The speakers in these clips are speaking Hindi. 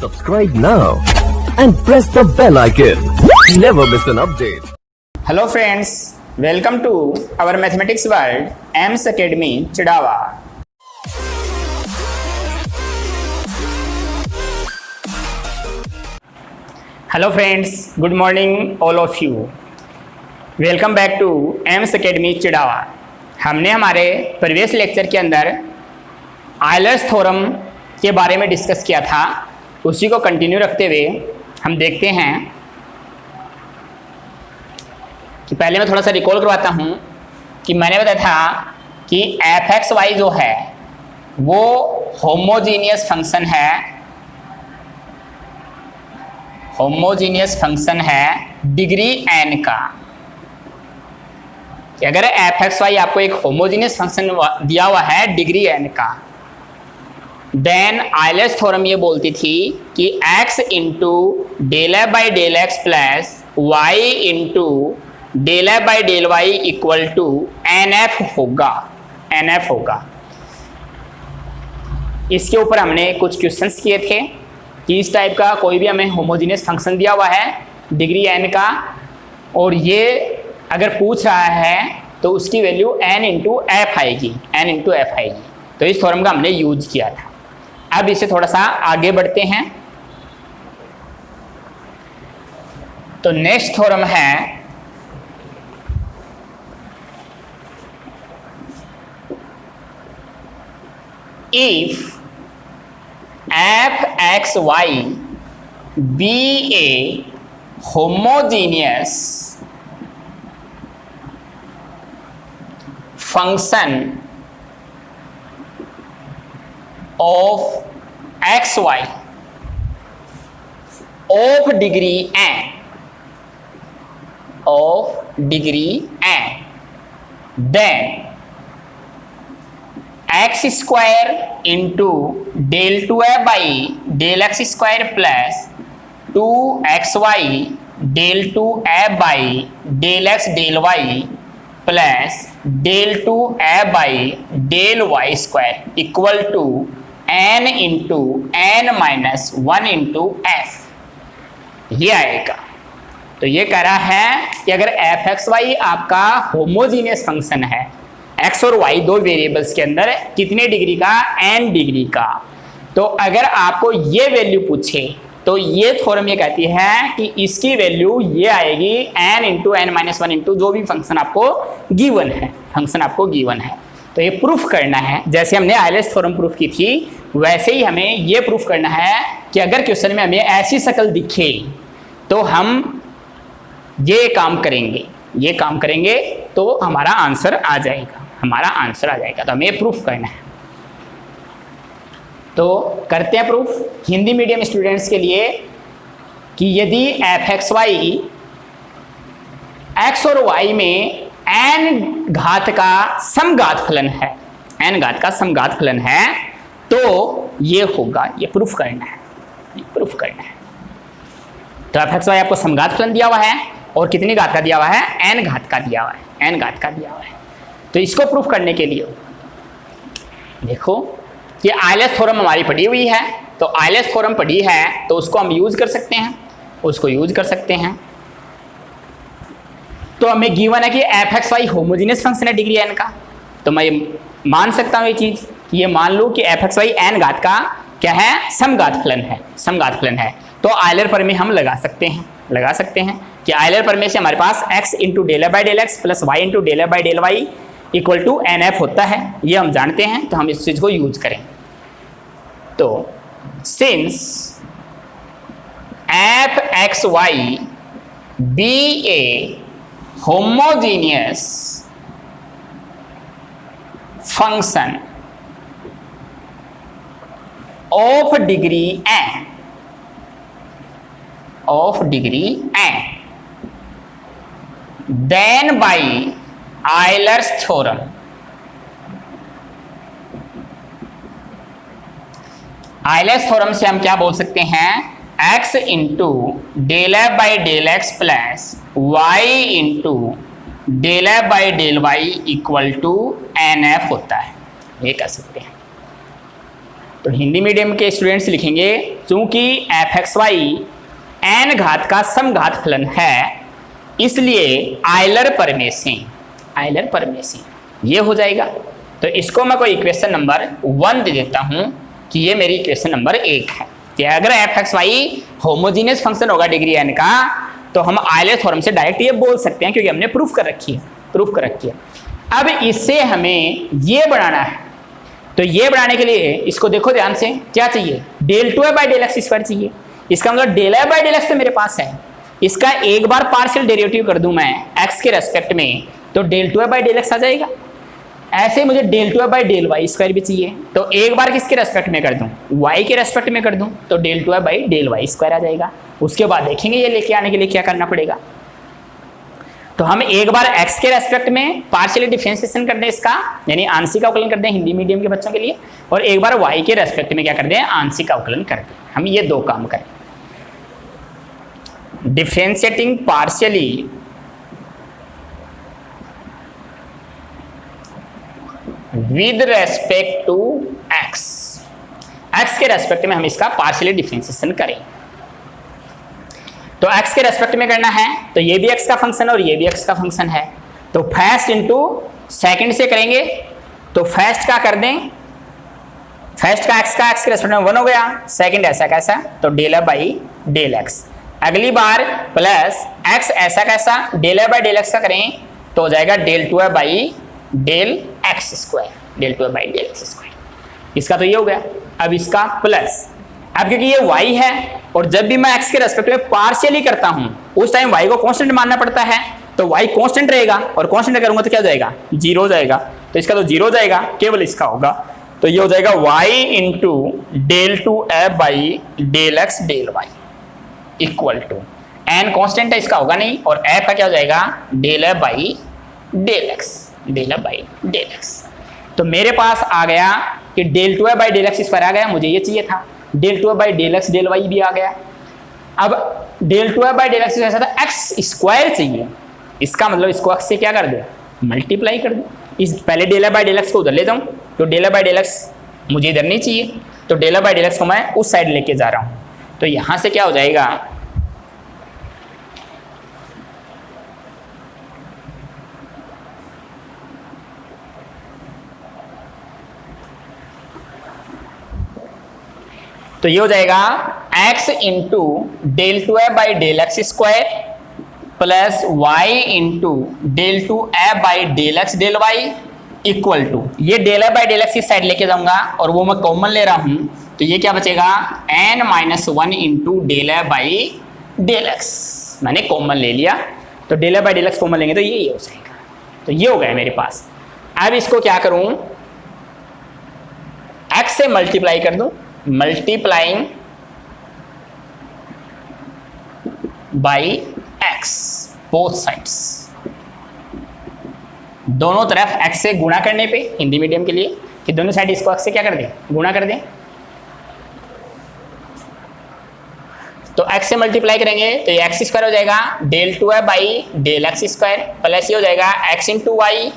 Subscribe now and press the bell icon. Never miss an update. Hello friends, welcome to our mathematics world, AIMS Academy, Chidawa. Hello friends, good morning all of you. Welcome back to AIMS Academy, Chidawa. हमने हमारे प्रीवियस लेक्चर के अंदर आयलर्स थ्योरम के बारे में डिस्कस किया था, उसी को कंटिन्यू रखते हुए हम देखते हैं कि पहले मैं थोड़ा सा रिकॉल करवाता हूँ कि मैंने बताया था कि एफ एक्स वाई जो है वो होमोजीनियस फंक्शन है, होमोजीनियस फंक्शन है डिग्री एन का। कि अगर एफ एक्स वाई आपको एक होमोजीनियस फंक्शन दिया हुआ है डिग्री एन का, देन आयलर्स थ्योरम ये बोलती थी कि x into del F by del x plus Y into del F by del Y equal to N F होगा, एन एफ होगा। इसके ऊपर हमने कुछ क्वेश्चंस किए थे कि इस टाइप का कोई भी हमें होमोजीनियस फंक्शन दिया हुआ है डिग्री एन का, और ये अगर पूछ रहा है तो उसकी वैल्यू n इंटू एफ आएगी, n इंटू एफ आएगी। तो इस थ्योरम का हमने यूज किया था। अब इसे थोड़ा सा आगे बढ़ते हैं। तो नेक्स्ट थ्योरम है if F X Y be a homogeneous function of xy of degree n, of degree n, then x square into del 2f by del x square plus 2xy del 2f by del x del y plus del 2f by del y square equal to n into N minus one into F, ये आएगा। तो ये कह रहा है कि अगर एफ एक्स वाई आपका होमोजीनियस फंक्शन है, एक्स और वाई दो वेरिएबल्स के अंदर कितने डिग्री का, एन डिग्री का, तो अगर आपको ये वैल्यू पूछे तो ये थ्योरम ये कहती है कि इसकी वैल्यू ये आएगी N into N minus one into जो भी फंक्शन आपको गिवन है, फंक्शन आपको गिवन है। तो ये प्रूफ करना है, जैसे हमने आयलर्स थ्योरम प्रूफ की थी वैसे ही हमें ये प्रूफ करना है कि अगर क्वेश्चन में हमें ऐसी शक्ल दिखे तो हम ये काम करेंगे, ये काम करेंगे तो हमारा आंसर आ जाएगा, हमारा आंसर आ जाएगा। तो हमें ये प्रूफ करना है। तो करते हैं प्रूफ हिंदी मीडियम स्टूडेंट्स के लिए कि यदि एफ एक्स वाई एक्स और वाई में एन घात का समघात फलन है, एन घात का समघात फलन है, तो ये होगा, ये प्रूफ करना है, ये प्रूफ करना है। तो एफ एक्स वाई आपको समघात फलन दिया हुआ है और कितनी घात का दिया हुआ है, एन घात का दिया हुआ है, एन घात का दिया हुआ है। तो इसको प्रूफ करने के लिए देखो कि आयलर्स थ्योरम हमारी पढ़ी हुई है, तो आयलर्स थ्योरम पढ़ी है तो उसको हम यूज कर सकते हैं, उसको यूज कर सकते हैं। तो हमें गिवन है कि F X Y homogeneous function है डिग्री एन का, तो मैं मान सकता हूँ ये चीज, ये मान लूँ कि एफ एक्स वाई एन घात का क्या है, समघात फलन है, समघात फलन है। तो आयलर प्रमेय हम लगा सकते हैं, लगा सकते हैं कि आयलर प्रमेय से हमारे पास x into del F by del x plus Y into del F by del Y equal to N F होता है, ये हम जानते हैं। तो हम इस चीज को यूज करें। तो since F X Y be a homogeneous function of degree N, of degree N, then by Euler's theorem, Euler's theorem से हम क्या बोल सकते हैं, x into del F by del x plus Y into del F by del Y equal to N F होता है, ये कह सकते हैं। तो हिंदी मीडियम के स्टूडेंट्स लिखेंगे चूंकि एफ एक्स वाई एन घात का समघात फलन है इसलिए आयलर परमेसी ये हो जाएगा। तो इसको मैं कोई इक्वेशन नंबर 1 दे देता हूं कि ये मेरी इक्वेशन नंबर 1 है कि अगर F X Y homogeneous function होगा डिग्री एन का तो हम आयलर थ्योरम से डायरेक्ट ये बोल सकते हैं क्योंकि हमने प्रूफ कर रखी है। अब इससे हमें ये बनाना है, तो ये बनाने के लिए इसको देखो ध्यान से, क्या चाहिए, del two by del x square चाहिए। इसका मतलब del I by del x तो मेरे पास है, इसका एक बार पार्शियल डेरिवेटिव कर दूं मैं एक्स के रेस्पेक्ट में तो del two by del x आ जाएगा। ऐसे मुझे del two by del Y square भी चाहिए, तो एक बार किसके रेस्पेक्ट में कर दूं, वाई के रेस्पेक्ट में कर दूं तो del two by del Y square आ जाएगा। उसके बाद देखेंगे ये लेके आने के लिए क्या करना पड़ेगा। तो हम एक बार x के रेस्पेक्ट में पार्शियली डिफरेंशिएशन कर दें इसका, यानी आंशिक अवकलन कर दें हिंदी मीडियम के बच्चों के लिए, और एक बार y के रेस्पेक्ट में क्या कर दें, आंशिक अवकलन कर दें। हम ये दो काम करें, differentiating partially with respect to x के रेस्पेक्ट में हम इसका पार्शियली डिफरेंशिएशन करें। तो x के रेस्पेक्ट में करना है तो ये भी x का फंक्शन है और ये भी x का फंक्शन है, तो फर्स्ट इंटू सेकंड से करेंगे। तो फर्स्ट का कर दें, फर्स्ट का x के रेस्पेक्ट में 1 हो गया, सेकंड ऐसा कैसा तो del F by del X. अगली बार प्लस x ऐसा कैसा del F by del X का करें तो हो जाएगा del two F by del x square, del two F by del x square. इसका तो ये हो गया। अब इसका प्लस, अब क्योंकि ये y है और जब भी मैं x के रेस्पेक्ट में पार्शियली करता हूं उस टाइम y को कांस्टेंट मानना पड़ता है, तो y कांस्टेंट रहेगा और कांस्टेंट करूंगा तो क्या हो जाएगा, 0 हो जाएगा। तो इसका तो 0 हो जाएगा, केवल इसका होगा, तो ये हो जाएगा y into del two F by del x del Y equal to N constant है इसका होगा नहीं, और एफ का क्या हो जाएगा del F by del x, del F by del x. तो मेरे पास आ गया कि del two F by del x square आ गया, मुझे ये चाहिए था, del two F by del x del y भी आ गया। अब del two F by del x ऐसा था एक्स स्क्वायर चाहिए, इसका मतलब इसको एक्स से क्या कर दो, मल्टीप्लाई कर दो। इस पहले del F by del X को उधर ले जाऊं तो del F by del X मुझे इधर नहीं चाहिए, तो del F by del X को मैं उस साइड लेके जा रहा हूं, तो यहां से क्या हो जाएगा, तो ये हो जाएगा x into del two F by del x square plus Y into del two F by del x del Y equal to, ये del F by del x की साइड लेके जाऊंगा और वो मैं कॉमन ले रहा हूं, तो ये क्या बचेगा n minus 1 into del F by del X, मैंने कॉमन ले लिया, तो del F by del X common लेंगे तो ये हो जाएगा। तो ये हो गया मेरे पास। अब इसको क्या करूं, x से मल्टीप्लाई कर दूं, multiplying by x both sides, दोनों तरफ x से गुणा करने पे हिंदी मीडियम के लिए कि दोनों साइड इसको x से क्या कर दें, गुणा कर दें, तो x से मल्टीप्लाई करेंगे तो ये एक्स स्क्वायर हो जाएगा डेल टू है by del x square plus ये हो जाएगा x into Y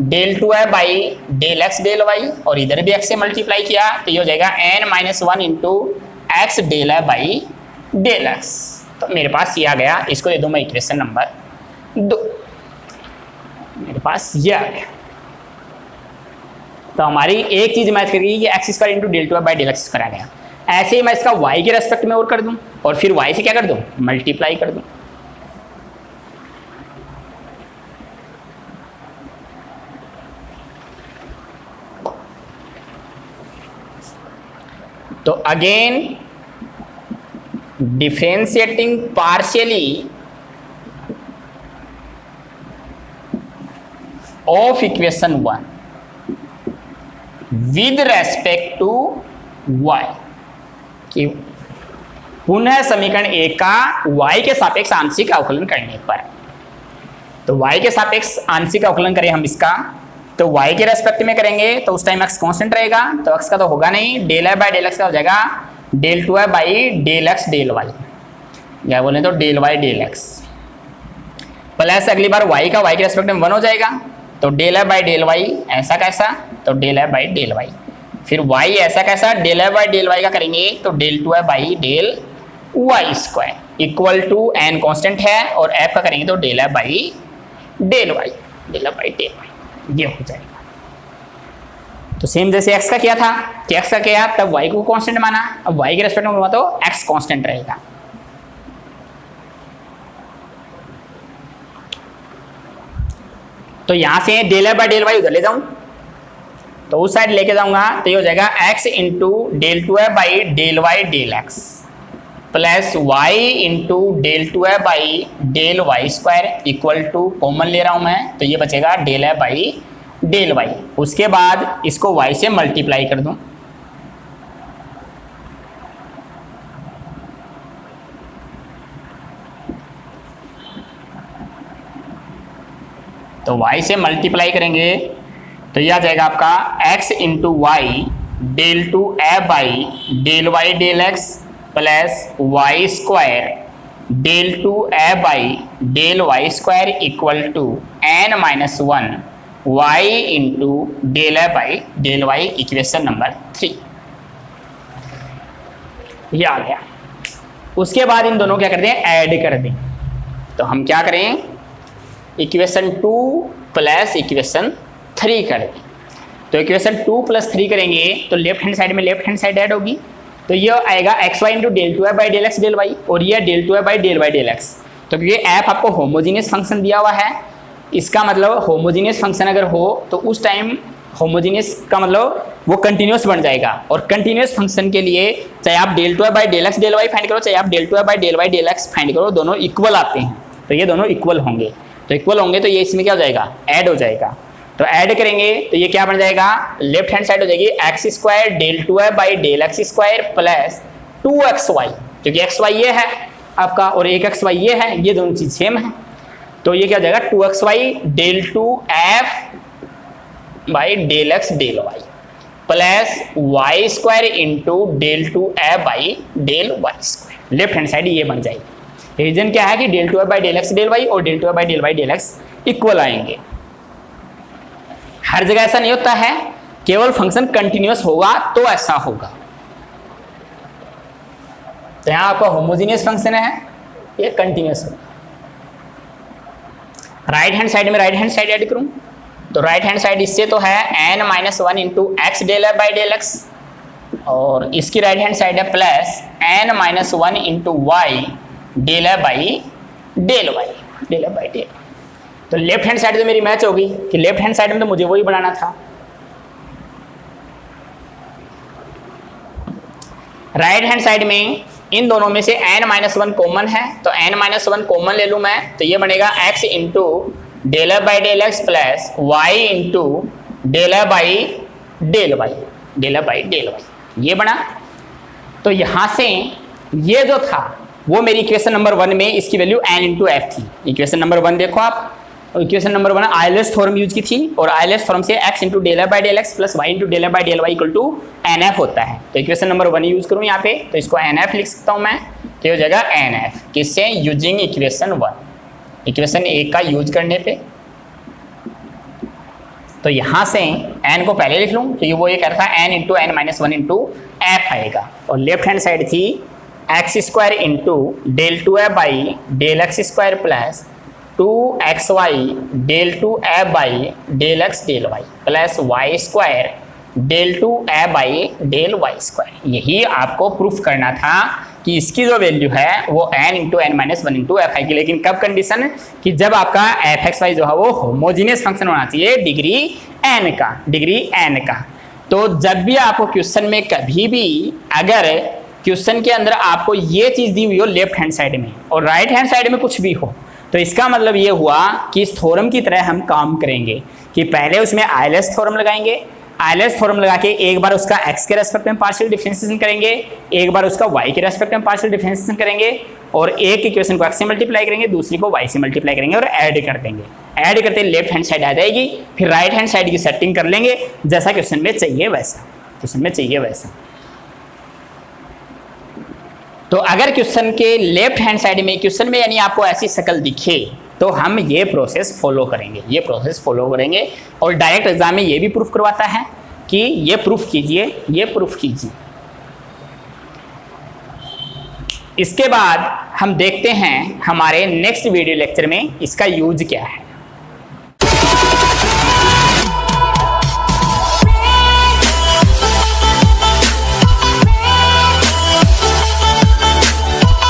del two है by del x del Y, और इधर भी x से मल्टीप्लाई किया तो ये हो जाएगा n minus 1 into x del है बाई डेल एक्स। तो मेरे पास ये आ गया, इसको दे दूं मैं इक्वेशन नंबर 2, मेरे पास ये आ गया। तो हमारी एक चीज मैच करेगी कि X square into del two है बाई डेल एक्स स्क्वायर आ गया। ऐसे ही मैं इसका y के रेस्पेक्ट में और कर दूं और फिर y से क्या कर दूं, मल्टीप्लाई कर दूं। तो again differentiating partially of equation 1 with respect to y, कि पुनः समीकरण 1 का y के सापेक्ष आंशिक अवकलन करने पर, तो y के सापेक्ष आंशिक अवकलन करें हम इसका, तो y के रेस्पेक्ट में करेंगे तो उस टाइम x कांस्टेंट रहेगा, तो x का तो होगा नहीं, del F by del X का हो जाएगा del two F by del x del Y, या बोले तो del Y del x, plus अगली बार y का y के रेस्पेक्ट में 1 हो जाएगा, तो del F by del Y ऐसा कैसा, तो del F by del Y, फिर y ऐसा कैसा, del f by del y का करेंगे तो del two f by del y square equal to n constant है और f का करेंगे तो del f by del y, del f by del y, ये हो जाएगा। तो सेम जैसे x का किया था कि x का किया तब y को कांस्टेंट माना, अब y के रेस्पेक्ट में हुआ तो x कांस्टेंट रहेगा। तो यहां से del f by del y उधर ले जाऊं तो उस साइड लेके जाऊंगा तो ये हो जाएगा x into del two f by del y del x plus y into del two f by del y square equal to common ले रहा हूं मैं तो ये बचेगा del f by del y। उसके बाद इसको y से मल्टीप्लाई कर दूं तो y से मल्टीप्लाई करेंगे तो यह आ जाएगा आपका x into Y del two f by del Y del x plus Y square del two f by del Y square equal to n minus one y into del f by del y, equation number 3 ये आ गया। उसके बाद इन दोनों क्या कर दें, ऐड कर दें तो हम क्या करें, इक्वेशन 2 प्लस इक्वेशन 3 कर दें। तो इक्वेशन 2 प्लस 3 करेंगे तो लेफ्ट हैंड साइड में लेफ्ट हैंड साइड ऐड होगी तो ये आएगा X Y into del two F by del x del Y और ये del two F by del Y del x. तो क्योंकि एफ आपको होमोजीनियस फंक्शन दिया हुआ है, इसका मतलब होमोजीनियस फंक्शन अगर हो तो उस टाइम होमोजीनियस का मतलब वो कंटिन्यूस बन जाएगा और कंटिन्यूस फंक्शन के लिए चाहे आप del two F by del x del Y find करो चाहे आप del two F by del Y del X find करो, दोनों इक्वल आते हैं। तो ये दोनों इक्वल होंगे तो इक्वल होंगे तो ये इसमें क्या हो जाएगा, ऐड हो जाएगा। तो ऐड करेंगे तो ये क्या बन जाएगा, लेफ्ट हैंड साइड हो जाएगी X square del two F by del x square plus 2xy, क्योंकि xy ये है आपका और एक xy ये है, ये दोनों चीज सेम है तो ये क्या हो जाएगा 2xy del two F by del x del y plus Y square into del two F by del Y square. Left hand side ये बन जाएगी। रीजन क्या है कि del two F by del x del Y और del two F by del Y del x equal आएंगे। हर जगह ऐसा नहीं होता है, केवल फंक्शन कंटिन्यूअस होगा तो ऐसा होगा। तो यहां आपका होमोजीनियस फंक्शन है, ये कंटिन्यूअस होगा। राइट हैंड साइड में राइट हैंड साइड ऐड करूं तो राइट हैंड साइड इससे तो है n minus one into x del F by del x और इसकी राइट हैंड साइड है plus n minus one into Y del F by del Y del F by del. तो लेफ्ट हैंड साइड तो मेरी मैच होगी कि लेफ्ट हैंड साइड में तो मुझे वही बनाना था। राइट हैंड साइड में इन दोनों में से n माइनस वन कॉमन है तो n माइनस वन कॉमन ले लूँ मैं तो ये बनेगा x into del F by del x plus Y into del F by del Y del F by del y, ये बना। तो यहाँ से ये जो था वो मेरी इक्वेशन नंबर 1 में इसकी वैल्यू n इंटू एफ थी। इक्वेशन नंबर 1 देखो आप, equation number 1 Euler's theorem use की थी और आइलर्स थ्योरम से x into del F by del x plus Y into del F by del Y equal to N F होता है। तो इक्वेशन नंबर 1 यूज करूँ यहाँ पे तो इसको एन एफ लिख सकता हूँ मैं, तो ये हो जाएगा एन एफ किससे, यूजिंग इक्वेशन 1, इक्वेशन 1 का यूज करने पे। तो यहाँ से n को पहले लिख लूँ तो ये वो ये कह रहा था n into N minus one into f आएगा और लेफ्ट हैंड साइड थी x square into del two F by del x square plus 2xy del two F by del x del y plus Y square del two F by del Y square. यही आपको प्रूफ करना था कि इसकी जो वैल्यू है वो n into N minus one into f आएगी। लेकिन कब कंडीशन, कि जब आपका एफ एक्स वाई जो है वो होमोजीनियस फंक्शन होना चाहिए डिग्री n का, डिग्री n का। तो जब भी आपको क्वेश्चन में कभी भी अगर क्वेश्चन के अंदर आपको ये चीज़ दी हुई हो लेफ्ट हैंड साइड में और राइट हैंड साइड में कुछ भी हो तो इसका मतलब ये हुआ कि इस थ्योरम की तरह हम काम करेंगे कि पहले उसमें आइलर्स थ्योरम लगाएंगे, आइलर्स थ्योरम लगा के एक बार उसका x के रेस्पेक्ट में पार्शियल डिफरेंशिएशन करेंगे, एक बार उसका y के रेस्पेक्ट में पार्शियल डिफरेंशिएशन करेंगे और एक इक्वेशन को x से मल्टीप्लाई करेंगे दूसरी को y से मल्टीप्लाई करेंगे और ऐड कर देंगे। ऐड करते लेफ्ट हैंड साइड आ जाएगी, फिर राइट हैंड साइड की सेटिंग कर लेंगे जैसा क्वेश्चन में चाहिए वैसा, क्वेश्चन में चाहिए वैसा। तो अगर क्वेश्चन के लेफ्ट हैंड साइड में क्वेश्चन में यानी आपको ऐसी शक्ल दिखे तो हम ये प्रोसेस फॉलो करेंगे, ये प्रोसेस फॉलो करेंगे। और डायरेक्ट एग्जाम में ये भी प्रूफ करवाता है कि ये प्रूफ कीजिए, ये प्रूफ कीजिए। इसके बाद हम देखते हैं हमारे नेक्स्ट वीडियो लेक्चर में इसका यूज क्या है।